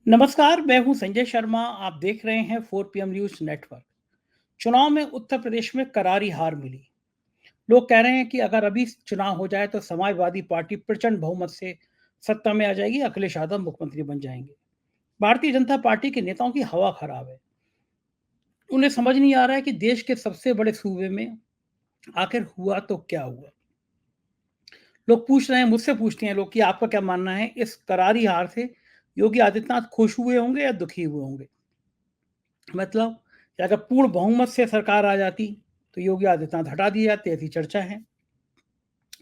नमस्कार, मैं हूं संजय शर्मा। आप देख रहे हैं 4 PM न्यूज नेटवर्क। चुनाव में उत्तर प्रदेश में करारी हार मिली। लोग कह रहे हैं कि अगर अभी चुनाव हो जाए तो समाजवादी पार्टी प्रचंड बहुमत से सत्ता में आ जाएगी, अखिलेश यादव मुख्यमंत्री बन जाएंगे। भारतीय जनता पार्टी के नेताओं की हवा खराब है। उन्हें समझ नहीं आ रहा है कि देश के सबसे बड़े सूबे में आखिर हुआ तो क्या हुआ। लोग पूछ रहे हैं, मुझसे पूछते हैं लोग कि आपका क्या मानना है, इस करारी हार से योगी आदित्यनाथ खुश हुए होंगे या दुखी हुए होंगे। मतलब कि अगर पूर्ण बहुमत से सरकार आ जाती तो योगी आदित्यनाथ हटा दिए जाते, ऐसी चर्चा है।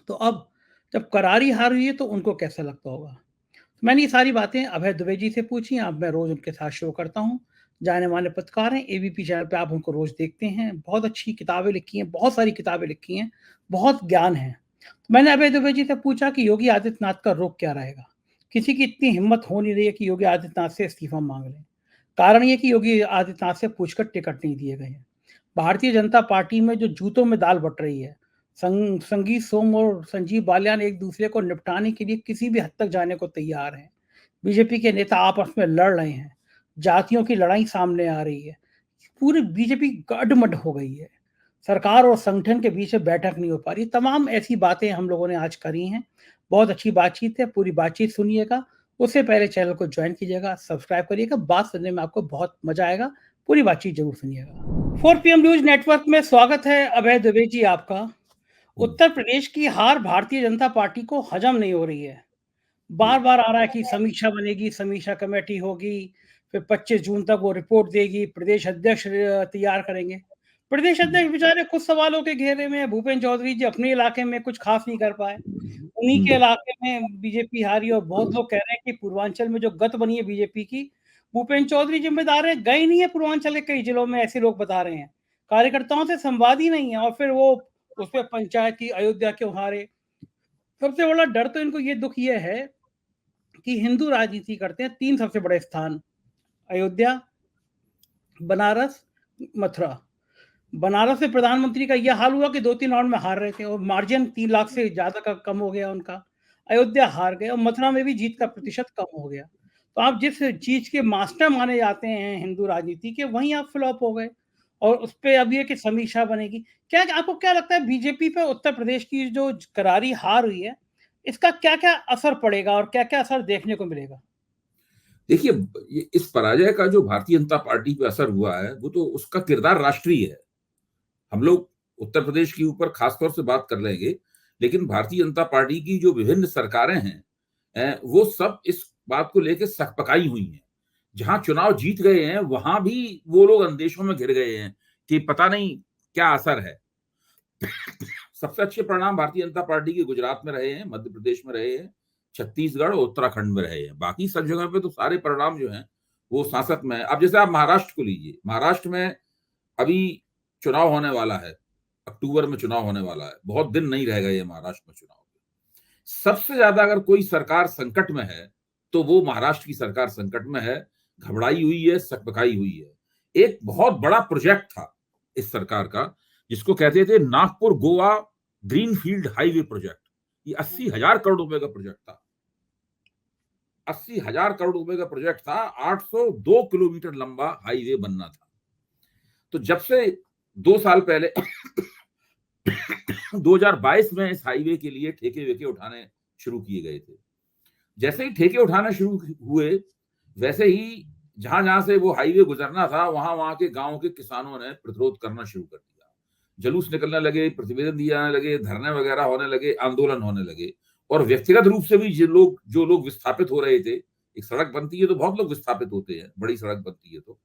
तो अब जब करारी हार हुई है तो उनको कैसा लगता होगा। तो मैंने ये सारी बातें अभय दुबे जी से पूछी। अब मैं रोज उनके साथ शो करता हूँ। जाने माने पत्रकार हैं, एबीपी चैनल पे आप उनको रोज देखते हैं। बहुत अच्छी किताबें लिखी हैं, बहुत सारी किताबें लिखी हैं, बहुत ज्ञान है। तो मैंने अभय दुबे जी से पूछा कि योगी आदित्यनाथ का रुख क्या रहेगा। किसी की इतनी हिम्मत हो नहीं रही है कि योगी आदित्यनाथ से इस्तीफा मांग लें। कारण ये कि योगी आदित्यनाथ से पूछकर टिकट नहीं दिए गए हैं। भारतीय जनता पार्टी में जो जूतों में दाल बट रही है, संगीत सोम और संजीव बालियान एक दूसरे को निपटाने के लिए किसी भी हद तक जाने को तैयार हैं। बीजेपी के नेता आपस में लड़ रहे हैं, जातियों की लड़ाई सामने आ रही है, पूरी बीजेपी गडमड हो गई है। सरकार और संगठन के बीच में बैठक नहीं हो पा रही। तमाम ऐसी बातें हम लोगों ने आज करी हैं। बहुत अच्छी बातचीत है, पूरी बातचीत सुनिएगा। उससे पहले चैनल को ज्वाइन कीजिएगा, सब्सक्राइब करिएगा। बात सुनने में आपको बहुत मजा आएगा। पूरी बातचीत जरूर सुनिएगा। 4 PM न्यूज नेटवर्क में स्वागत है अभय दुबे जी आपका। जी, उत्तर प्रदेश की हार भारतीय जनता पार्टी को हजम नहीं हो रही है। जी, बार-बार आ रहा है कि समीक्षा बनेगी, समीक्षा कमेटी होगी, फिर 25 जून तक वो रिपोर्ट देगी, प्रदेश अध्यक्ष तैयार करेंगे। प्रदेश जी। अध्यक्ष बेचारे कुछ सवालों के घेरे में हैं। भूपेंद्र चौधरी जी अपने इलाके में कुछ खास नहीं कर पाए। उन्हीं हुँ, के इलाके में बीजेपी हारी और बहुत लोग कह रहे हैं कि पूर्वांचल में जो गत बनी है बीजेपी की, भूपेंद्र चौधरी जिम्मेदार हैं, गए नहीं है पूर्वांचल के कई जिलों में, ऐसे लोग बता रहे हैं। कार्यकर्ताओं से संवाद ही नहीं है और फिर वो उसपे पंचायत की अयोध्या क्यों हारे। सबसे बड़ा डर तो इनको ये दुःख ये है कि हिंदू राजनीति करते हैं। 3 सबसे बड़े स्थान, अयोध्या, बनारस, मथुरा। बनारस में प्रधानमंत्री का ये हाल हुआ कि 2-3 राउंड में हार रहे थे और मार्जिन 3 लाख से ज़्यादा का कम हो गया उनका। अयोध्या हार गए और मथुरा में भी जीत का प्रतिशत कम हो गया। तो आप जिस चीज़ के मास्टर माने जाते हैं हिंदू राजनीति के, वहीं आप फ्लॉप हो गए। और उसपे अब ये कि समीक्षा बनेगी। क्या आपको क्या लगता है बीजेपी पे उत्तर प्रदेश की जो करारी हार हुई है, इसका क्या-क्या असर पड़ेगा और क्या-क्या असर देखने को मिलेगा? देखिए, ये इस पराजय का जो भारतीय जनता पार्टी पे असर हुआ है, वो तो उसका किरदार राष्ट्रीय है। हम लोग उत्तर प्रदेश के ऊपर खास तौर से बात कर लेंगे, लेकिन भारतीय जनता पार्टी की जो विभिन्न सरकारें हैं वो सब इस बात को लेके सकपकाई हुई हैं। जहाँ चुनाव जीत गए हैं, वहाँ भी वो लोग अंदेशों में घिर गए हैं कि पता नहीं क्या असर है। सबसे अच्छे परिणाम भारतीय जनता पार्टी के गुजरात में रहे हैं, मध्य प्रदेश में रहे हैं, छत्तीसगढ़ और उत्तराखंड में रहे हैं। बाकी सब जगह पे तो सारे परिणाम जो हैं, वो सांसद में हैं। अब जैसे आप महाराष्ट्र को लीजिए, महाराष्ट्र में अभी चुनाव होने वाला है, अक्टूबर में चुनाव होने वाला है। बहुत दिन नहीं रह गए हैं महाराष्ट्र में चुनाव के। सबसे ज़्यादा अगर कोई सरकार संकट में है, तो वो महाराष्ट्र की सरकार संकट में है, घबराई हुई है, सकपकाई हुई है। एक बहुत बड़ा प्रोजेक्ट था इस सरकार का, जिसको कहते थे Nagpur Goa greenfield highway project. ये 80,000 करोड़ रुपए का प्रोजेक्ट था। 80,000 करोड़ रुपए का प्रोजेक्ट था, 802 किलोमीटर लंबा हाईवे बनना था। तो जब से 2 साल पहले 2022 में इस हाईवे के लिए ठेके-वेके उठाने शुरू किए गए थे। जैसे ही ठेके उठाने शुरू हुए, वैसे ही जहाँ-जहाँ से वो हाईवे गुज़रना था, वहाँ-वहाँ के गाँव के किसानों ने प्रतिरोध करना शुरू कर दिया। जुलूस निकलने लगे, प्रतिवेदन दिए जाने लगे, धरने वगैरह होने लगे, आंदोलन होने लगे और व्यक्तिगत रूप से भी जो लोग विस्थापित हो रहे थे, एक सड़क बनती है तो बहुत लोग विस्थापित होते हैं, बड़ी सड़क बनती है तो।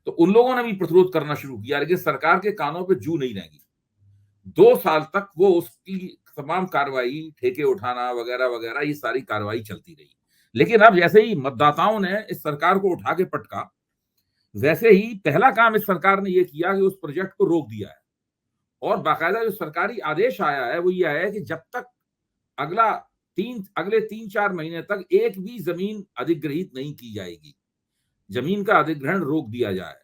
तो उन लोगों ने भी प्रतिरोध करना शुरू किया, लेकिन सरकार के कानों पे जूं नहीं रेंगी। 2 साल तक वो उसकी तमाम कार्रवाई, ठेके उठाना वगैरह-वगैरह ये सारी कार्रवाई चलती रही। लेकिन अब जैसे ही मतदाताओं ने इस सरकार को उठा के पटका, वैसे ही पहला काम इस सरकार ने ये किया कि उस प्रोजेक्ट को रोक दिया है और बाकायदा जो सरकारी आदेश आया है, वो ये आया है कि जब तक अगला अगले 3-4 महीने तक एक भी ज़मीन अधिग्रहित नहीं की जाएगी। ज़मीन का अधिग्रहण रोक दिया जाए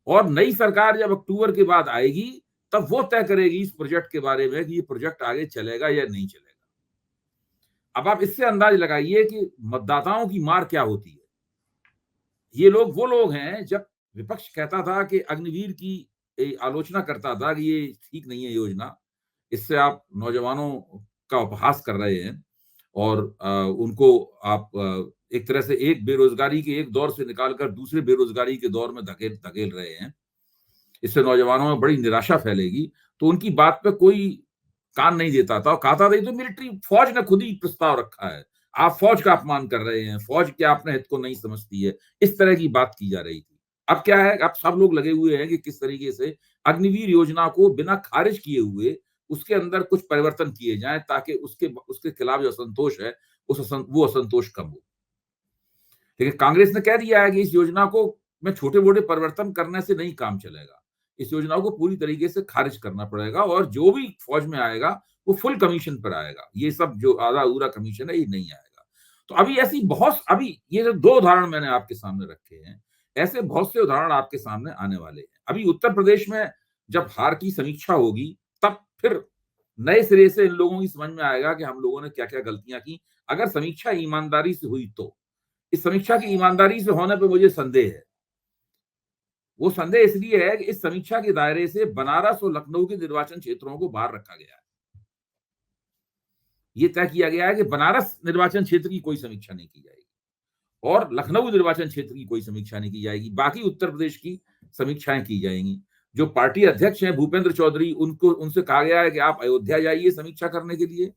और नई सरकार जब अक्टूबर के बाद आएगी, तब वो तय करेगी इस प्रोजेक्ट के बारे में कि ये प्रोजेक्ट आगे चलेगा या नहीं चलेगा। अब आप इससे अंदाज लगाइए कि मतदाताओं की मार क्या होती है। ये लोग वो लोग हैं, जब विपक्ष कहता था कि अग्निवीर की आलोचना करता था कि ये ठीक नहीं है योजना, इससे आप नौजवानों का उपहास कर रहे हैं और उनको आप एक तरह से एक बेरोजगारी के एक दौर से निकालकर दूसरे बेरोजगारी के दौर में धकेल धकेल रहे हैं, इससे नौजवानों में बड़ी निराशा फैलेगी, तो उनकी बात पे कोई कान नहीं देता था और कहता था ये तो मिलिट्री फौज ने खुद ही प्रस्ताव रखा है, आप फौज का अपमान कर रहे हैं, फौज क्या अपने हित को नहीं समझती है, इस तरह की बात की जा रही थी। अब क्या है, अब सब लोग लगे हुए हैं कि किस तरीके से अग्निवीर योजना को बिना खारिज किए हुए उसके अंदर कुछ परिवर्तन किए जाएं ताकि उसके उसके खिलाफ जो असंतोष है वो असंतोष कम हो। लेकिन कांग्रेस ने कह दिया है कि इस योजना को में छोटे-मोटे परिवर्तन करने से नहीं काम चलेगा। इस योजना को पूरी तरीके से खारिज करना पड़ेगा और जो भी फौज में आएगा, वो फुल कमीशन पर आएगा। ये सब जो आधा-अधूरा कमीशन है, ये नहीं आएगा। तो अभी ये जो 2 उदाहरण मैंने आपके सामने रखे हैं, ऐसे बहुत से उदाहरण आपके सामने आने वाले हैं। अभी उत्तर प्रदेश में जब हार की समीक्षा होगी, तब फिर नए सिरे से इन लोगों की समझ में आएगा कि हम लोगों ने क्या-क्या गलतियाँ की। अगर समीक्षा ईमानदारी से हुई तो। इस समीक्षा की ईमानदारी से होने पे मुझे संदेह है। वो संदेह इसलिए है कि इस समीक्षा के दायरे से बनारस और लखनऊ के निर्वाचन क्षेत्रों को बाहर रखा गया है। ये तय किया गया है कि बनारस निर्वाचन क्षेत्र की कोई समीक्षा नहीं की जाएगी और लखनऊ निर्वाचन क्षेत्र की कोई समीक्षा नहीं की जाएगी। बाकी उत्तर प्रदेश की समीक्षाएं की जाएंगी। जो पार्टी अध्यक्ष हैं भूपेंद्र चौधरी, उनसे कहा गया है कि आप अयोध्या जाइए समीक्षा करने के लिए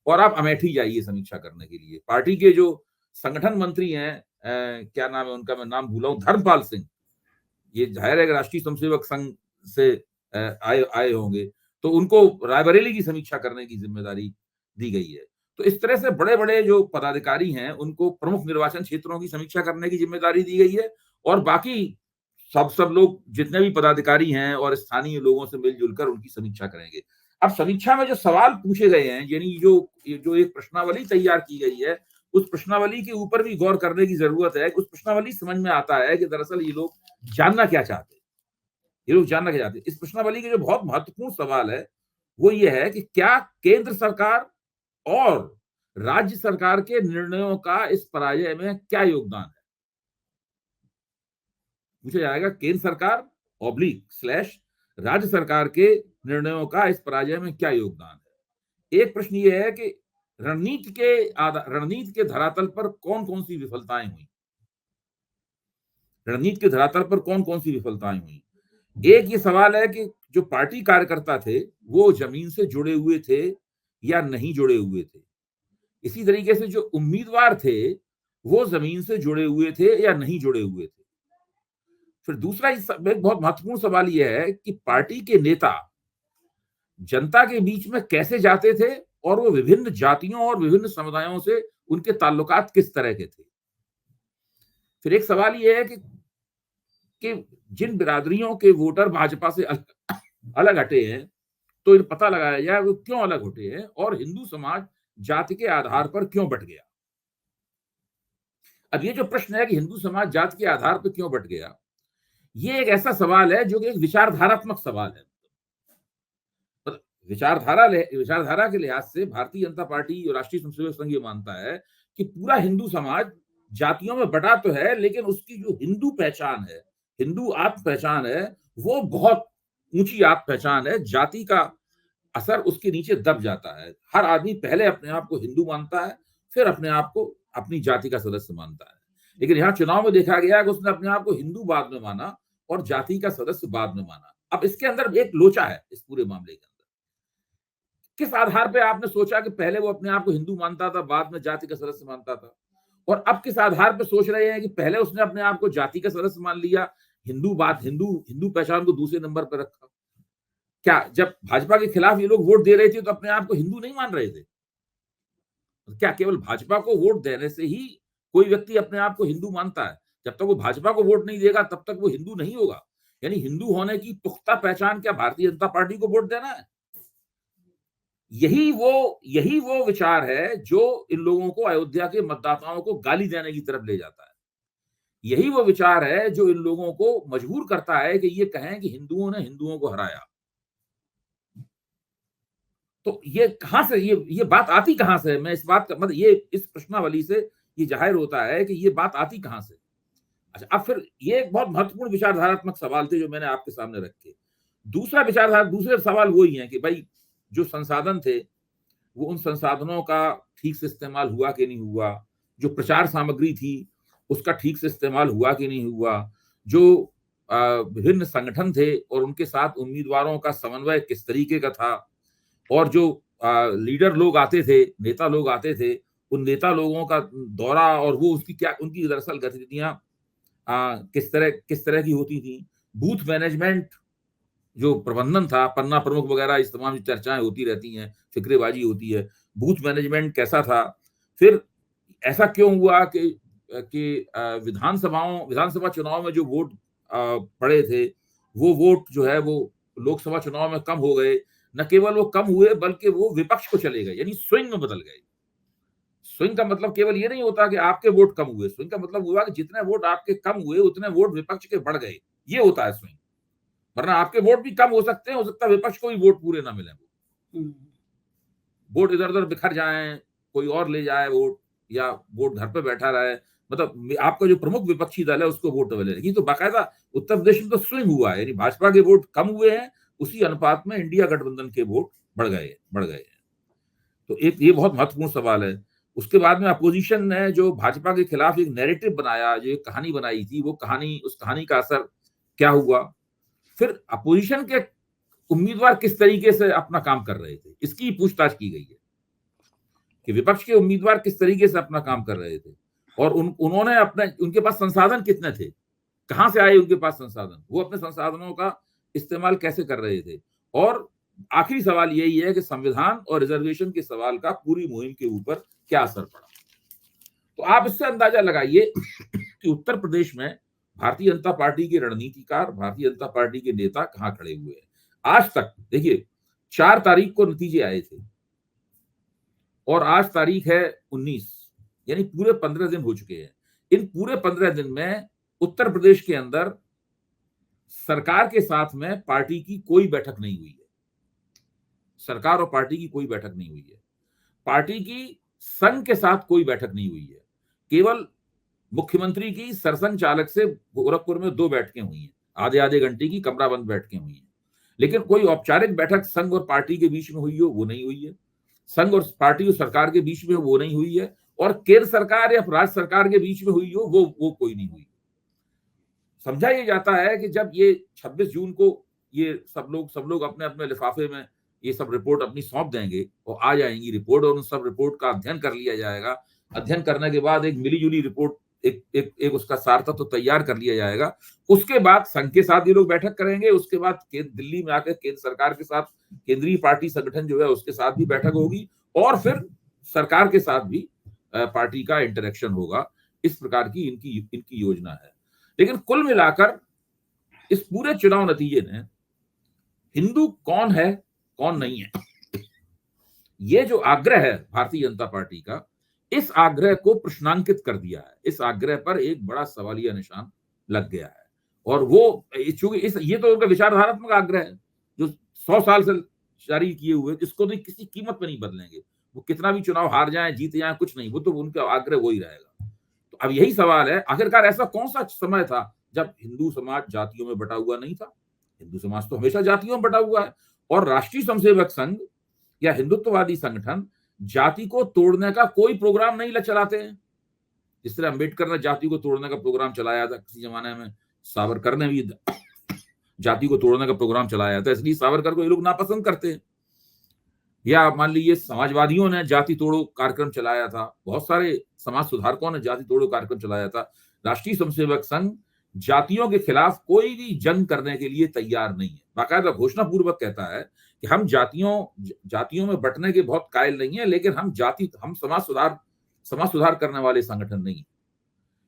और आप अमेठी जाइए समीक्षा करने के लिए। पार्टी के जो संगठन मंत्री हैं, क्या नाम है उनका, मैं नाम भूला हूं, धर्मपाल सिंह, ये जाहिर है कि राष्ट्रीय स्वयंसेवक संघ से आए आए होंगे, तो उनको रायबरेली की समीक्षा करने की जिम्मेदारी दी गई है। तो इस तरह से बड़े-बड़े जो पदाधिकारी हैं, उनको प्रमुख निर्वाचन क्षेत्रों की समीक्षा करने की जिम्मेदारी दी गई है और बाकी सब लोग जितने भी पदाधिकारी हैं और स्थानीय लोगों से मिलजुल कर उनकी समीक्षा करेंगे। अब समीक्षा में जो सवाल पूछे गए हैं, यानी जो एक प्रश्नावली तैयार की गई है, उस प्रश्नावली के ऊपर भी गौर करने की जरूरत है। उस प्रश्नावली समझ में आता है कि दरअसल ये लोग जानना क्या चाहते हैं। ये लोग जानना क्या चाहते हैं। इस प्रश्नावली के जो बहुत महत्वपूर्ण सवाल है, वो ये है कि क्या केंद्र सरकार और राज्य सरकार के निर्णयों का इस पराजय में क्या योगदान है? पूछा जाएगा केंद्र सरकार / राज्य सरकार के निर्णयों का इस पराजय में क्या योगदान है। एक प्रश्न ये है कि रणनीति के धरातल पर कौन-कौन सी विफलताएं हुई। रणनीति के धरातल पर कौन-कौन सी विफलताएं हुई। एक ये सवाल है कि जो पार्टी कार्यकर्ता थे, वो जमीन से जुड़े हुए थे या नहीं जुड़े हुए थे। इसी तरीके से जो उम्मीदवार थे, वो जमीन से जुड़े हुए थे या नहीं जुड़े हुए थे। फिर दूसरा एक बहुत महत्वपूर्ण सवाल यह है कि पार्टी के नेता जनता के बीच में कैसे जाते थे और वो विभिन्न जातियों और विभिन्न समुदायों से उनके ताल्लुकात किस तरह के थे। फिर एक सवाल ये है कि जिन बिरादरियों के वोटर भाजपा से अलग हटे हैं, तो पता लगाया जाए वो क्यों अलग हटे हैं और हिंदू समाज जाति के आधार पर क्यों बंट गया। अब ये जो प्रश्न है कि हिंदू समाज जाति के आधार पर क्यों बंट गया, ये एक ऐसा सवाल है जो कि एक विचारधारात्मक सवाल है। विचारधारा के लिहाज से भारतीय जनता पार्टी और राष्ट्रीय स्वयंसेवक संघ ये मानता है कि पूरा हिंदू समाज जातियों में बटा तो है, लेकिन उसकी जो हिंदू पहचान है, हिंदू आत्म पहचान है, वो बहुत ऊंची आत्म पहचान है। जाति का असर उसके नीचे दब जाता है। हर आदमी पहले अपने आप को हिंदू मानता है, फिर अपने आप को अपनी जाति का सदस्य मानता है। लेकिन यहाँ चुनाव में देखा गया कि उसने अपने आप को हिंदू बाद में माना और जाति का सदस्य बाद में माना। अब इसके अंदर एक लोचा है इस पूरे मामले के अंदर। किस आधार पे आपने सोचा कि पहले वो अपने आप को हिंदू मानता था, बाद में जाति का सदस्य मानता था, और अब किस आधार पे सोच रहे हैं कि पहले उसने अपने आप को जाति का सदस्य मान लिया, हिंदू पहचान को दूसरे नंबर पर रखा। क्या जब भाजपा के खिलाफ ये लोग वोट दे रहे थे तो अपने आप को हिंदू नहीं मान रहे थे? क्या केवल भाजपा को वोट देने से ही कोई व्यक्ति अपने आप को हिंदू मानता है? जब तक वो भाजपा को वोट नहीं देगा तब तक वो हिंदू नहीं होगा। यानी हिंदू होने की पुख्ता पहचान क्या भारतीय जनता पार्टी को वोट देना है? यही वो विचार है जो इन लोगों को, अयोध्या के मतदाताओं को गाली देने की तरफ ले जाता है। यही वो विचार है जो इन लोगों को मजबूर करता है कि ये कहें कि हिंदुओं ने हिंदुओं को हराया। तो ये कहां से, ये बात आती कहां से? मैं इस बात का मतलब, ये इस प्रश्नावली से ये जाहिर होता है कि ये बात आती कहां से। अच्छा, अब फिर ये एक बहुत महत्वपूर्ण विचारधारात्मक सवाल थे जो मैंने आपके सामने रखे। दूसरे सवाल वो ही है कि भाई जो संसाधन थे वो उन संसाधनों का ठीक से इस्तेमाल हुआ कि नहीं हुआ, जो प्रचार सामग्री थी उसका ठीक से इस्तेमाल हुआ कि नहीं हुआ, जो विभिन्न संगठन थे और उनके साथ उम्मीदवारों का समन्वय किस तरीके का था, और जो लीडर लोग आते थे, नेता लोग आते थे, उन नेता लोगों का दौरा और वो उसकी क्या उनकी दरअसल गतिविधियां किस तरह की होती थी, बूथ मैनेजमेंट जो प्रबंधन था, पन्ना प्रमुख वगैरह इस तमाम चर्चाएं होती रहती हैं, फिक्रेबाजी होती है, बूथ मैनेजमेंट कैसा था। फिर ऐसा क्यों हुआ कि विधानसभा चुनाव में जो वोट पड़े थे, वो वोट जो है वो लोकसभा चुनाव में कम हो गए। न केवल वो कम हुए बल्कि वो विपक्ष को चले गए, यानी स्विंग में बदल गए। स्विंग का मतलब केवल ये नहीं होता कि आपके वोट कम हुए, स्विंग का मतलब हुआ कि जितने वोट आपके कम हुए उतने वोट विपक्ष के बढ़ गए, ये होता है स्विंग। वरना आपके वोट भी कम हो सकते हैं, हो सकता है विपक्ष को भी वोट पूरे ना मिले, वोट इधर उधर बिखर जाएं, कोई और ले जाए वोट, या वोट घर पे बैठा रहे, मतलब आपका जो प्रमुख विपक्षी दल है उसको वोट मिले। ये तो बाकायदा उत्तर प्रदेश में तो स्विंग हुआ है, यानी भाजपा के वोट कम हुए हैं, उसी अनुपात में इंडिया गठबंधन के वोट बढ़ गए हैं। तो एक ये बहुत महत्वपूर्ण सवाल है। उसके बाद में अपोजिशन ने जो भाजपा के खिलाफ एक नैरेटिव बनाया, जो एक कहानी बनाई थी, वो कहानी, उस कहानी का असर क्या हुआ। फिर अपोजिशन के उम्मीदवार किस तरीके से अपना काम कर रहे थे, इसकी पूछताछ की गई है कि विपक्ष के उम्मीदवार किस तरीके से अपना काम कर रहे थे, और उन्होंने उनके पास संसाधन कितने थे, कहां से आए उनके पास संसाधन, वो अपने संसाधनों का इस्तेमाल कैसे कर रहे थे। और आखिरी सवाल यही है कि संविधान और रिजर्वेशन के सवाल का पूरी मुहिम के ऊपर क्या असर पड़ा। तो आप इससे अंदाजा लगाइए कि उत्तर प्रदेश में भारतीय जनता पार्टी के रणनीतिकार, भारतीय जनता पार्टी के नेता कहां खड़े हुए हैं। आज तक देखिए 4 तारीख को नतीजे आए थे और आज तारीख है 19, यानी पूरे 15 दिन हो चुके हैं। इन पूरे 15 दिन में उत्तर प्रदेश के अंदर सरकार के साथ में पार्टी की कोई बैठक नहीं हुई है। सरकार और पार्टी की कोई बैठक नहीं हुई है। पार्टी की संघ के साथ कोई बैठक नहीं हुई है। केवल मुख्यमंत्री की सरसंघ चालक से गोरखपुर में 2 बैठकें हुई हैं, आधे आधे घंटे की कमरा बंद बैठकें हुई हैं। लेकिन कोई औपचारिक बैठक संघ और पार्टी के बीच में हुई हो, वो नहीं हुई है। संघ और पार्टी और सरकार के बीच में वो नहीं हुई है, और केंद्र सरकार या राज्य सरकार के बीच में हुई हो, वो कोई नहीं हुई। समझा ये जाता है कि जब ये 26 जून को ये सब लोग अपने अपने लिफाफे में ये सब रिपोर्ट अपनी सौंप देंगे और आ जाएंगी रिपोर्ट, और उन सब रिपोर्ट का अध्ययन कर लिया जाएगा। अध्ययन करने के बाद एक मिली-जुली रिपोर्ट, एक उसका सार तत्व तो तैयार कर लिया जाएगा। उसके बाद संघ के साथ ये लोग बैठक करेंगे, उसके बाद दिल्ली में आकर केंद्र सरकार के साथ, केंद्रीय पार्टी संगठन जो है उसके साथ भी बैठक होगी, और फिर सरकार के साथ भी पार्टी का इंटरेक्शन होगा। इस प्रकार की इनकी योजना है। लेकिन कुल मिलाकर इस पूरे चुनाव नतीजे ने हिंदू कौन है कौन नहीं है, ये जो आग्रह है भारतीय जनता पार्टी का, इस आग्रह को प्रश्नांकित कर दिया है। इस आग्रह पर एक बड़ा सवालिया निशान लग गया है। और वो चूंकि ये तो उनका विचारधारात्मक आग्रह है जो 100 साल से जारी किए हुए, जिसको भी किसी कीमत पर नहीं बदलेंगे। वो कितना भी चुनाव हार जाए, जीत जाए, कुछ नहीं, वो तो उनका आग्रह वही रहेगा। तो अब यही सवाल है, आखिरकार ऐसा कौन सा समय था जब हिंदू समाज जातियों में बटा हुआ नहीं था। हिंदू समाज तो हमेशा जातियों में बटा हुआ है, और राष्ट्रीय स्वयंसेवक संघ या हिंदुत्ववादी संगठन जाति को तोड़ने का कोई प्रोग्राम नहीं चलाते हैं। जिस तरह अंबेडकर ने जाति को तोड़ने का प्रोग्राम चलाया था किसी जमाने में, सावरकर ने भी जाति को तोड़ने का प्रोग्राम चलाया था, इसलिए सावरकर को ये लोग नापसंद करते हैं। या मान लीजिए समाजवादियों ने जाति तोड़ो कार्यक्रम चलाया था, बहुत सारे समाज सुधारकों ने जाति तोड़ो कार्यक्रम चलाया था। राष्ट्रीय स्वयंसेवक संघ जातियों के खिलाफ कोई भी जंग करने के लिए तैयार नहीं है। बाकायदा घोषणा पूर्वक कहता है कि हम जातियों में बंटने के बहुत कायल नहीं है, लेकिन हम समाज सुधार करने वाले संगठन नहीं है।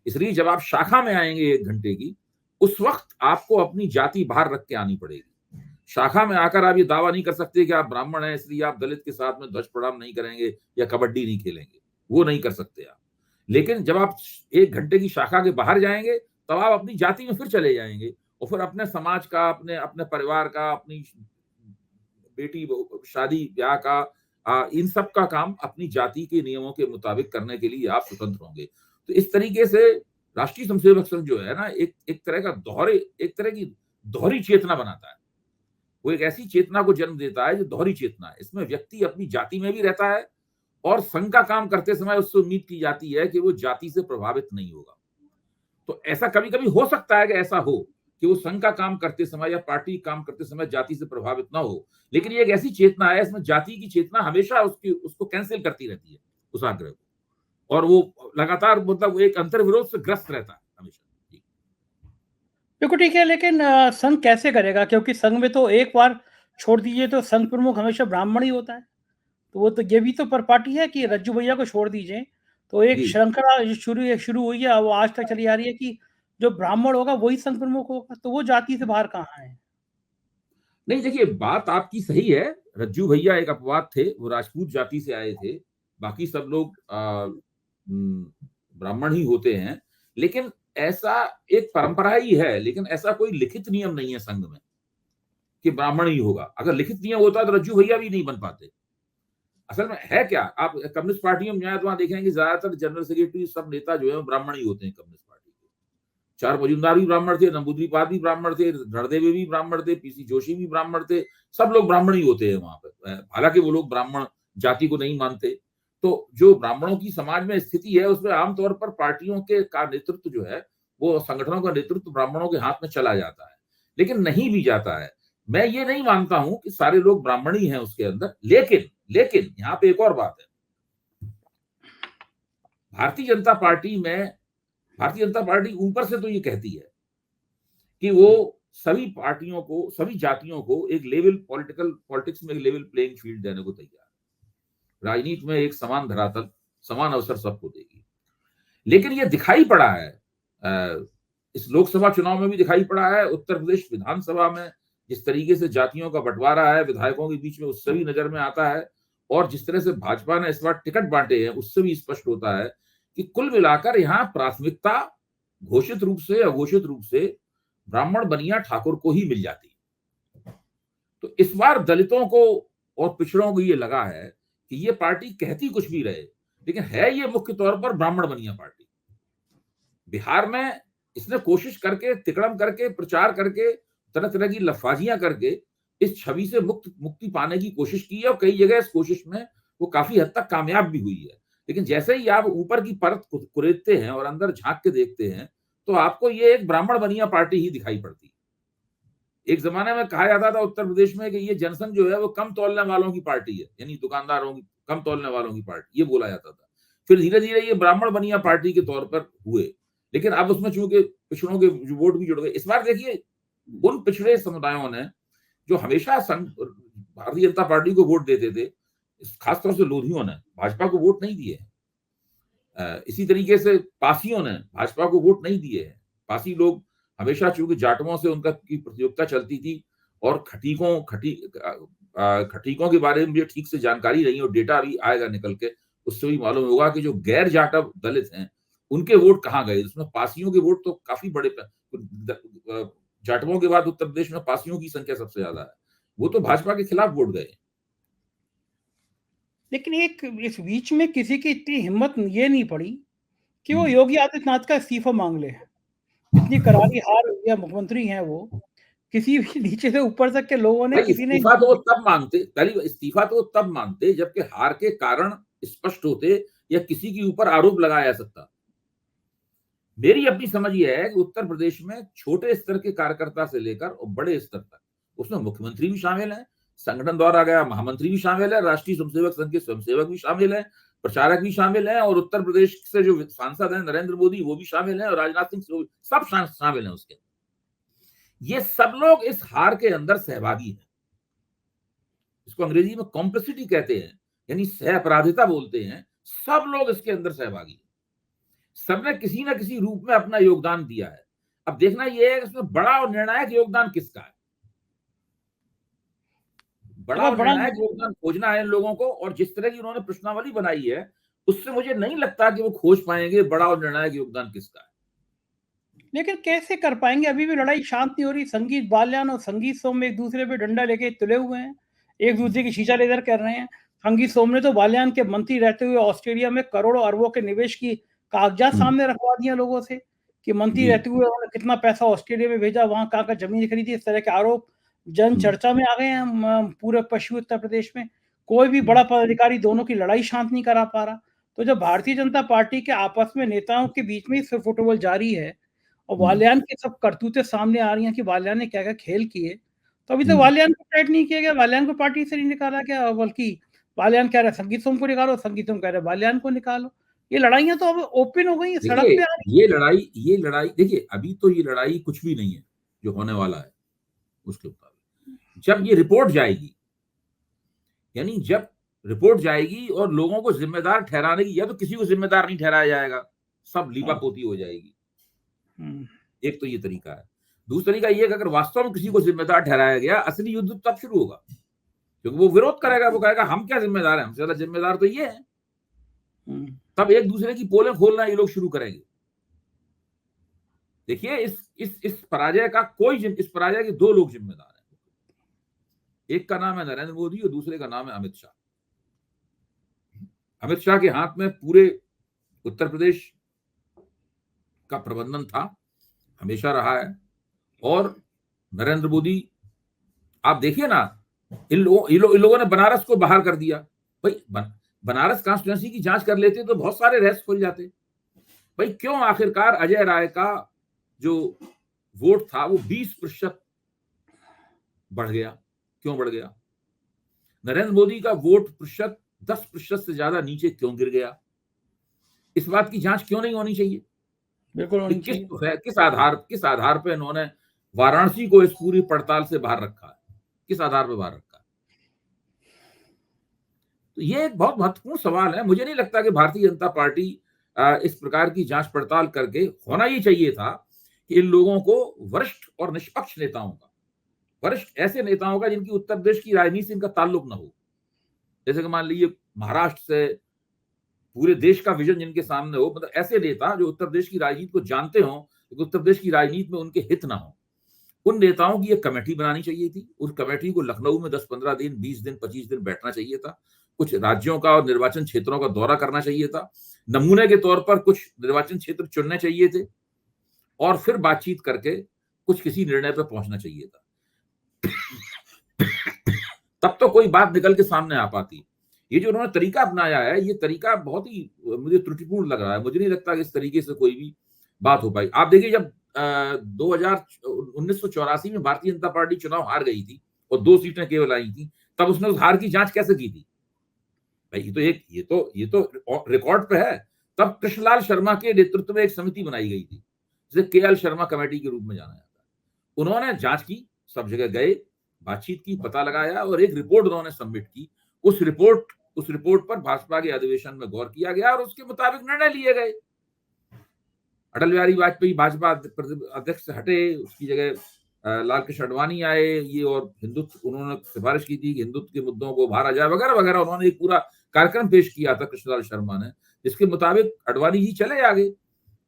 इसलिए जब आप शाखा में आएंगे 1 घंटे की, उस वक्त आपको अपनी जाति बाहर रख के आनी पड़ेगी। शाखा में आकर आप ये दावा नहीं कर सकते कि आप ब्राह्मण हैं इसलिए आप दलित के साथ में ध्वज प्रणाम नहीं करेंगे या कबड्डी नहीं खेलेंगे, वो नहीं कर सकते आप। लेकिन जब आप 1 घंटे की शाखा के बाहर जाएंगे, तब आप अपनी जाति में फिर चले जाएंगे, और फिर अपने समाज का, अपने परिवार का, अपनी बेटी शादी ब्याह का, इन सब का काम अपनी जाति के नियमों के मुताबिक करने के लिए आप स्वतंत्र होंगे। तो इस तरीके से राष्ट्रीय स्वयंसेवक संघ जो है ना, एक तरह की दोहरी चेतना बनाता है। वो एक ऐसी चेतना को जन्म देता है जो दोहरी चेतना है। इसमें व्यक्ति अपनी जाति में भी रहता है और संघ का काम करते समय उससे उम्मीद की जाती है कि वो जाति से प्रभावित नहीं होगा। तो ऐसा कभी कभी हो सकता है कि ऐसा हो कि वो संघ का काम करते समय या पार्टी काम करते समय जाति से प्रभावित ना हो, लेकिन ये एक ऐसी चेतना है, इसमें जाति की चेतना हमेशा उसको कैंसिल करती रहती है, उस आग्रह को, और वो लगातार मतलब एक अंतर्विरोध से ग्रस्त रहता है हमेशा। देखो ठीक है, लेकिन संघ कैसे करेगा? क्योंकि संघ में तो एक बार छोड़ दीजिए तो संघ प्रमुख हमेशा ब्राह्मण ही होता है। तो वो तो ये भी तो परिपाटी है कि रज्जू भैया को छोड़ दीजिए, तो एक जी श्रृंखला शुरू हुई है, वो आज तक चली आ रही है कि जो ब्राह्मण होगा वही संघ प्रमुख होगा, तो वो जाति से बाहर कहाँ है? नहीं, देखिए बात आपकी सही है। रज्जू भैया एक अपवाद थे, वो राजपूत जाति से आए थे, बाकी सब लोग ब्राह्मण ही होते हैं। लेकिन ऐसा एक परंपरा ही है, लेकिन ऐसा कोई लिखित नियम नहीं है संघ में कि ब्राह्मण ही होगा। अगर लिखित नियम होता तो रज्जू भैया भी नहीं बन पाते। असल में है क्या, आप कम्युनिस्ट पार्टियों में जाए तो वहां देखेंगे ज्यादातर जनरल सेक्रेटरी सब नेता जो है वो ब्राह्मण ही होते हैं कम्युनिस्ट पार्टी के। चार मजूमदार भी ब्राह्मण थे, नंबूद्रीपाद भी ब्राह्मण थे, रणदेवे भी ब्राह्मण थे, पीसी जोशी भी ब्राह्मण थे, सब लोग ब्राह्मण ही होते हैं वहां पर। हालांकि वो लोग ब्राह्मण जाति को नहीं मानते। तो जो ब्राह्मणों की समाज में स्थिति है उसमें आमतौर पर पार्टियों के का नेतृत्व जो है, वो संगठनों का नेतृत्व ब्राह्मणों के हाथ में चला जाता है, लेकिन नहीं भी जाता है। मैं ये नहीं मानता हूं कि सारे लोग ब्राह्मण ही हैं उसके अंदर, लेकिन यहाँ पे एक और बात है। भारतीय जनता पार्टी ऊपर से तो ये कहती है कि वो सभी पार्टियों को, सभी जातियों को एक लेवल पॉलिटिक्स में एक लेवल प्लेइंग फील्ड देने को तैयार है। राजनीति में एक समान धरातल, समान अवसर सबको देगी। लेकिन ये दिखाई पड़ा है, इस लोकसभा चुनाव में भी दिखाई पड़ा है, उत्तर प्रदेश विधानसभा में जिस तरीके से जातियों का बंटवारा है विधायकों के बीच में, उससे भी नजर में आता है। और जिस तरह से भाजपा ने इस बार टिकट बांटे हैं, उससे भी स्पष्ट होता है कि कुल मिलाकर यहाँ प्राथमिकता घोषित रूप से अघोषित रूप से ब्राह्मण बनिया ठाकुर को ही मिल जाती है। तो इस बार दलितों को और पिछड़ों को ये लगा है कि ये पार्टी कहती कुछ भी रहे, लेकिन है ये मुख्य तौर पर ब्राह्मण बनिया पार्टी। बिहार में इसने कोशिश करके, तिकड़म करके, प्रचार करके, तरह तरह की लफाजियां करके इस छवि से मुक्ति पाने की कोशिश की है, और कई जगह इस कोशिश में वो काफी हद तक कामयाब भी हुई है। लेकिन जैसे ही आप ऊपर की परत कुरेदते हैं और अंदर झांक के देखते हैं, तो आपको ये एक ब्राह्मण बनिया पार्टी ही दिखाई पड़ती है। एक जमाने में कहा जाता था उत्तर प्रदेश में कि ये जनसंघ जो है वो कम तौलने वालों की पार्टी है, यानी दुकानदारों की, कम तौलने वालों की पार्टी, ये बोला जाता था। फिर धीरे धीरे ये ब्राह्मण बनिया पार्टी के तौर पर हुए, लेकिन अब उसमें चूंकि पिछड़ों के वोट भी जुड़ गए। इस बार देखिए, उन पिछड़े समुदायों ने जो हमेशा भारतीय जनता पार्टी को वोट देते थे, खासतौर से लोधियों ने भाजपा को वोट नहीं दिए। इसी तरीके से पासियों ने भाजपा को वोट नहीं दिए हैं। पासी लोग हमेशा, चूंकि जाटवों से उनका की प्रतियोगिता चलती थी, और खटीकों के बारे में मुझे ठीक से जानकारी नहीं, और डेटा भी आएगा निकल के, उससे भी मालूम होगा कि जो गैर जाटव दलित हैं उनके वोट कहाँ गए। उसमें पासियों के वोट तो काफी बड़े, जाटवों के बाद उत्तर प्रदेश में पासियों की संख्या सबसे ज्यादा है, वो तो भाजपा के खिलाफ वोट गए। लेकिन एक इस बीच में किसी की इतनी हिम्मत ये नहीं पड़ी कि वो योगी आदित्यनाथ का इस्तीफा मांग ले। इतनी करारी हार या मुख्यमंत्री हैं वो, किसी भी नीचे से ऊपर तक के लोगों ने, किसी ने इस्तीफा तो तब मांगते, पहली इस्तीफा तो तब मांगते जबकि हार के कारण स्पष्ट होते या किसी के ऊपर आरोप लगाया जा सकता। मेरी अपनी समझ ये है कि उत्तर प्रदेश में छोटे स्तर के कार्यकर्ता से लेकर और बड़े स्तर तक, उसमें मुख्यमंत्री भी शामिल है, संगठन द्वारा गया महामंत्री भी शामिल है, राष्ट्रीय स्वयंसेवक संघ के स्वयंसेवक भी शामिल है, प्रचारक भी शामिल है, और उत्तर प्रदेश से जो सांसद है नरेंद्र मोदी वो भी शामिल है, और राजनाथ सिंह सब शामिल है उसके। ये सब लोग इस हार के अंदर सहभागी हैं। इसको अंग्रेजी में कॉम्प्लिसिटी कहते हैं, यानी सह अपराधिता बोलते हैं। सब लोग इसके अंदर सहभागी हैं, सबने किसी ना किसी रूप में अपना योगदान दिया है। अब देखना यह है कि इसमें बड़ा और निर्णायक योगदान किसका है। बड़ा और निर्णायक योगदान खोजना है इन लोगों को, और जिस तरह की उन्होंने प्रश्नावली बनाई है उससे मुझे नहीं लगता कि वो खोज पाएंगे बड़ा और निर्णायक योगदान किसका है। लेकिन कैसे कर पाएंगे? अभी भी लड़ाई शांत नहीं हो रही। संगीत बाल्यान और संगीत सोम एक दूसरे पे डंडा लेके तुले हुए हैं, एक दूसरे की शीशा लेकर कर रहे हैं। संगीत सोम ने तो बाल्यान के मंत्री रहते हुए ऑस्ट्रेलिया में करोड़ों अरबों के निवेश की कागजात सामने रखवा दिया लोगों से कि मंत्री जी रहते हुए उन्होंने कितना पैसा ऑस्ट्रेलिया में भेजा, वहाँ कहाँ-कहाँ ज़मीन खरीदी, इस तरह के आरोप जन चर्चा में आ गए हैं पूरे पश्चिमी उत्तर प्रदेश में। कोई भी बड़ा पदाधिकारी दोनों की लड़ाई शांत नहीं करा पा रहा। तो जब भारतीय जनता पार्टी के आपस में नेताओं के बीच में ही सिर फुटबॉल जारी है और बाल्यान की सब करतूतें सामने आ रही हैं कि बाल्यान ने क्या-क्या खेल किए, तो अभी तक बाल्यान को टाइट नहीं किया गया, बाल्यान को पार्टी से नहीं निकाला गया, बल्कि बाल्यान कह रहा है संगीत सोम को निकालो, संगीत सोम कह रहे हैं बाल्यान को निकालो। ये लड़ाइयाँ तो अब ओपन हो गई हैं, सड़क देखिए, पे आ रही ये लड़ाई देखिए, अभी तो ये लड़ाई कुछ भी नहीं है, जो होने वाला है उसके मुताबिक। जब ये रिपोर्ट जाएगी, यानी जब रिपोर्ट जाएगी और लोगों को ज़िम्मेदार ठहराने की, या तो किसी को ज़िम्मेदार नहीं ठहराया जाएगा, सब हाँ। लीपापोती हो जाएगी। हुँ, एक तो ये तरीका है। दूसरा तरीका ये है कि अगर वास्तव में किसी को ज़िम्मेदार ठहराया गया, असली युद्ध तब शुरू होगा। क्योंकि वो विरोध करेगा, वो कहेगा हम क्या ज़िम्मेदार हैं, हमसे ज़्यादा ज़िम्मेदार तो ये हैं। हुँ, तब एक-दूसरे की पोलें खोलना ये लोग शुरू करेंगे। देखिए, इस पराजय का इस पराजय के 2 लोग ज़िम्मेदार हैं। एक का नाम है नरेंद्र मोदी और दूसरे का नाम है अमित शाह। अमित शाह के हाथ में पूरे उत्तर प्रदेश का प्रबंधन था, हमेशा रहा है। और नरेंद्र मोदी, आप देखिए ना, इन लोगों ने बनारस को बाहर कर दिया। भाई बनारस कॉन्स्टिट्यूएंसी की जांच कर लेते तो बहुत सारे रहस्य खुल जाते। भाई क्यों आखिरकार अजय राय का जो वोट था वो 20% बढ़ गया? क्यों बढ़ गया? नरेंद्र मोदी का वोट प्रतिशत 10% से ज्यादा नीचे क्यों गिर गया? इस बात की जांच क्यों नहीं होनी चाहिए? बिल्कुल कि होनी चाहिए। किस आधार पे इन्होंने वाराणसी को इस पूरी पड़ताल से बाहर रखा है? किस आधार पे बाहर रखा है? तो ये एक बहुत महत्वपूर्ण सवाल है। मुझे नहीं लगता कि भारतीय जनता पार्टी इस प्रकार की जांच पड़ताल करके, होना ही चाहिए था कि इन लोगों को वरिष्ठ और निष्पक्ष नेताओं का, वरिष्ठ ऐसे नेताओं का जिनकी उत्तर प्रदेश की राजनीति से इनका ताल्लुक ना हो। जैसे कि मान लीजिए महाराष्ट्र से पूरे देश का विजन जिनके सामने हो, मतलब ऐसे नेता जो उत्तर प्रदेश की राजनीति को जानते हों, लेकिन उत्तर प्रदेश की राजनीति में उनके हित ना हो। उन नेताओं की एक कमेटी बनानी चाहिए थी। उस कमेटी को लखनऊ में 10-15 दिन, 20 दिन, 25 दिन बैठना चाहिए था। कुछ राज्यों का और निर्वाचन क्षेत्रों का दौरा करना चाहिए था। नमूने के तौर पर कुछ निर्वाचन क्षेत्र चुनने चाहिए थे और फिर बातचीत करके कुछ किसी निर्णय पर पहुंचना चाहिए था। तब तो कोई बात निकल के सामने आ पाती। ये जो उन्होंने तरीका अपनाया है, ये तरीका बहुत ही मुझे त्रुटिपूर्ण लग रहा है। मुझे नहीं लगता कि इस तरीके से कोई भी बात हो पाई। आप देखिए, जब 1984 में भारतीय जनता पार्टी चुनाव हार गई थी और 2 सीटें केवल आई थी, तब उसने उस हार की जांच कैसे की थी? भाई ये तो रिकॉर्ड पे है। तब कृष्णलाल शर्मा के नेतृत्व में एक समिति बनाई गई थी, जिसे केएल शर्मा कमेटी के रूप में जाना जाता है। उन्होंने जांच की, सब जगह गए, बातचीत की, पता लगाया और एक रिपोर्ट उन्होंने सबमिट की। उस रिपोर्ट पर भाजपा के अधिवेशन में गौर किया गया और उसके मुताबिक निर्णय लिए गए। अटल बिहारी वाजपेयी भाजपा अध्यक्ष से हटे, उसकी जगह लाल कृष्ण आडवाणी आए। ये और हिंदुत्व, उन्होंने सिफारिश की थी कि हिंदुत्व के मुद्दों को उभारा जाए, वगैरह वगैरह। उन्होंने एक पूरा कार्यक्रम पेश किया था कृष्णलाल शर्मा ने, जिसके मुताबिक आडवाणी जी चले आगे।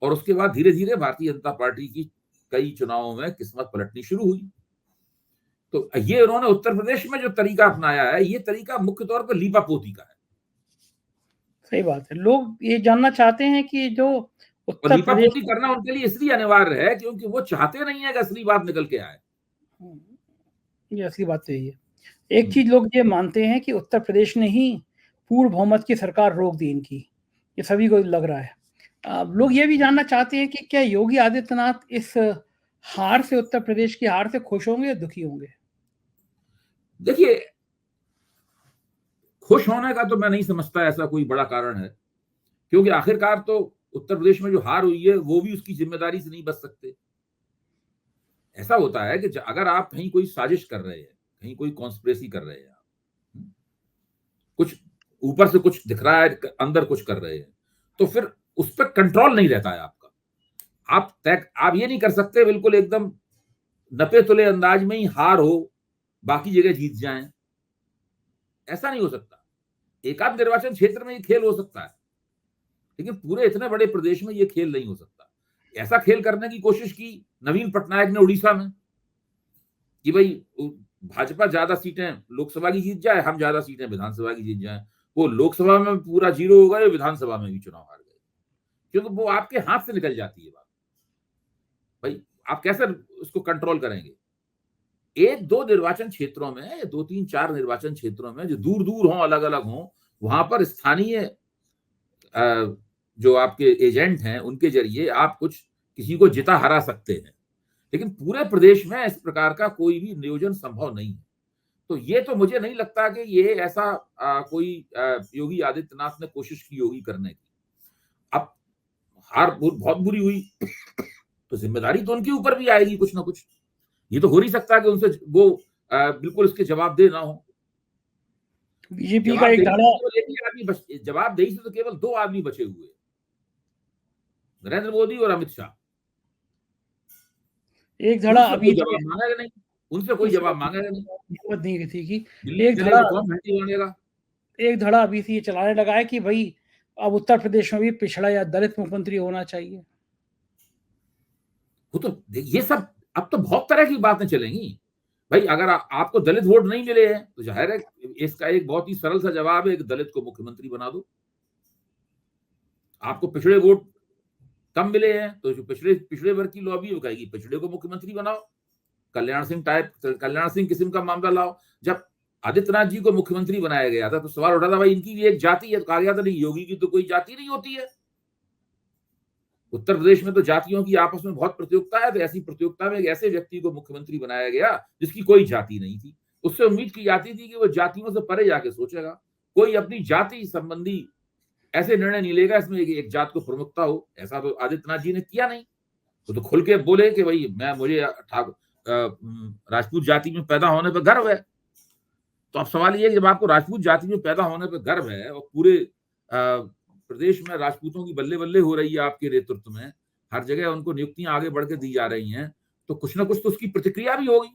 और उसके बाद धीरे धीरे भारतीय जनता पार्टी की कई चुनावों में किस्मत पलटनी शुरू हुई। तो ये उन्होंने उत्तर प्रदेश में जो तरीका अपनाया है, ये तरीका मुख्य तौर पर लीपापोती का है। सही बात है। लोग ये जानना चाहते हैं कि जो और उत्तर प्रदेश लीपापोती करना उनके लिए इसलिए अनिवार्य है क्योंकि वो चाहते नहीं है कि असली बात निकल के आए। ये असली बात तो यही है। एक चीज़ लोग ये मानते हैं कि उत्तर प्रदेश ने ही पूर्ण बहुमत की सरकार रोक दी इनकी, ये सभी को लग रहा है। लोग ये भी जानना चाहते हैं कि क्या योगी आदित्यनाथ इस हार से, उत्तर प्रदेश की हार से खुश होंगे या दुखी होंगे? देखिए, खुश होने का तो मैं नहीं समझता ऐसा कोई बड़ा कारण है, क्योंकि आखिरकार तो उत्तर प्रदेश में जो हार हुई है वो भी उसकी जिम्मेदारी से नहीं बच सकते। ऐसा होता है कि अगर आप कहीं कोई साजिश कर रहे हैं, कहीं कोई कॉन्स्पिरेसी कर रहे हैं, आप कुछ ऊपर से कुछ दिख रहा है, अंदर कुछ कर रहे हैं, तो फिर उस पर कंट्रोल नहीं रहता है आपका। आप ये नहीं कर सकते बिल्कुल एकदम नपे तुले अंदाज में ही हार हो, बाकी जगह जीत जाएं। ऐसा नहीं हो सकता। एकाध निर्वाचन क्षेत्र में ये खेल हो सकता है, लेकिन पूरे इतने बड़े प्रदेश में ये खेल नहीं हो सकता। ऐसा खेल करने की कोशिश की नवीन पटनायक ने उड़ीसा में, कि भाई भाजपा ज्यादा सीटें लोकसभा की जीत जाए, हम ज्यादा सीटें विधानसभा की जीत जाए। वो लोकसभा में पूरा जीरो हो गए, विधानसभा में भी चुनाव हार गए, क्योंकि वो आपके हाथ से निकल जाती है बात। भाई आप कैसे उसको कंट्रोल करेंगे? 1-2 निर्वाचन क्षेत्रों में, 2-3-4 निर्वाचन क्षेत्रों में जो दूर-दूर हों, अलग-अलग हों, वहां पर स्थानीय जो आपके एजेंट हैं उनके जरिए आप कुछ किसी को जिता हरा सकते हैं, लेकिन पूरे प्रदेश में इस प्रकार का कोई भी नियोजन संभव नहीं है। तो ये तो मुझे नहीं लगता कि ये ऐसा कोई योगी आदित्यनाथ ने कोशिश की होगी करने की। अब हार बहुत बुरी हुई तो जिम्मेदारी तो उनके ऊपर भी आएगी कुछ ना कुछ। ये तो हो नहीं सकता कि उनसे वो बिल्कुल इसके जवाबदेह ना हो। बीजेपी का एक दावा, जवाबदेही से तो केवल 2 आदमी बचे हुए, नरेंद्र मोदी और अमित शाह। एक धड़ा उनसे अभी कोई जवाब मांगेगा नहीं, उनसे कोई जवाब मांगेगा नहीं। हिम्मत नहीं किसी की। दिल्ली एक चलेगा धड़ा कौन घंटी मांगेगा? एक धड़ा अभी से ये चलाने लगा है कि भाई अब उत्तर प्रदेश में भी पिछड़ा या दलित मुख्यमंत्री होना चाहिए। वो तो ये सब अब तो बहुत तरह की बातें चलेंगी। भाई अगर आपको दलित वोट नहीं मिले हैं तो जाहिर है इसका एक बहुत ही सरल सा जवाब है कि दलित को मुख्यमंत्री बना दो। आपको पिछड़े वोट कम मिले हैं तो जो पिछड़े वर्ग की लॉबी वो कहेगी पिछड़े को मुख्यमंत्री बनाओ, कल्याण सिंह किस्म का मामला लाओ। जब आदित्यनाथ जी को मुख्यमंत्री बनाया गया था तो सवाल उठा था भाई इनकी भी एक जाति है, तो कहा गया था नहीं योगी की तो कोई जाति नहीं होती है। उत्तर प्रदेश में तो जातियों की आपस में बहुत प्रतियोगिता है, तो ऐसी प्रतियोगिता में एक ऐसे व्यक्ति को मुख्यमंत्री बनाया गया जिसकी कोई जाति नहीं थी। उससे उम्मीद की जाती थी कि वो जातियों से परे जाके सोचेगा, कोई अपनी जाति संबंधी ऐसे निर्णय नहीं लेगा इसमें एक जात को प्रमुखता हो। ऐसा तो आदित्यनाथ जी ने किया नहीं। वो तो खुल के बोले कि भाई मुझे राजपूत जाति में पैदा होने पर गर्व है। तो अब सवाल ये है जब आपको राजपूत जाति में पैदा होने पर गर्व है और पूरे प्रदेश में राजपूतों की बल्ले बल्ले हो रही है आपके नेतृत्व में, हर जगह उनको नियुक्तियां आगे बढ़ के दी जा रही हैं, तो कुछ ना कुछ तो उसकी प्रतिक्रिया भी होगी।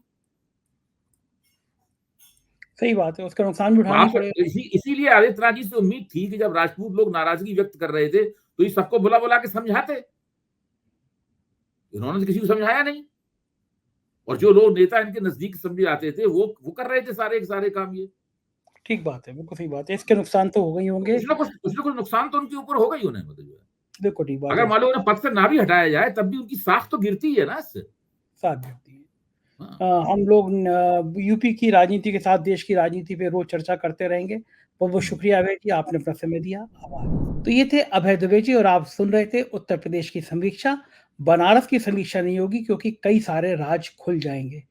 सही बात है, उसका नुकसान भी उठाना पड़ेगा। इसीलिए आदित्यनाथ जी से उम्मीद थी कि जब राजपूत लोग नाराजगी व्यक्त कर रहे थे तो ये सबको बुला बुला के समझाते। इन्होंने तो किसी को समझाया नहीं, और जो लोग नेता इनके नजदीक समझे आते थे वो कर रहे थे सारे के सारे काम। ये ठीक बात है, बिल्कुल सही बात है। इसके नुकसान तो हो गई होंगे, कुछ ना कुछ नुकसान तो उनके ऊपर होगा ही उन्हें। मतलब बिल्कुल ठीक बात अगर है। मान लो उन्हें पद से ना भी हटाया जाए तब भी उनकी साख तो गिरती है ना इससे। साथ देती है। हम लोग यूपी की राजनीति के साथ देश की राजनीति पे रोज चर्चा करते रहेंगे। बहुत बहुत शुक्रिया अभय जी, आपने अपना समय दिया। आभार। तो ये थे अभय दुबे जी और आप सुन रहे थे उत्तर प्रदेश की समीक्षा। बनारस की समीक्षा नहीं होगी क्योंकि कई सारे राज खुल जाएंगे।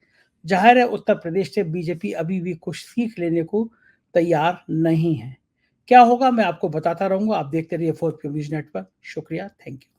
जाहिर है उत्तर प्रदेश से बीजेपी अभी भी कुछ सीख लेने को तैयार नहीं है। क्या होगा मैं आपको बताता रहूंगा। आप देखते रहिए 4PM न्यूज़ नेटवर्क। शुक्रिया, थैंक यू।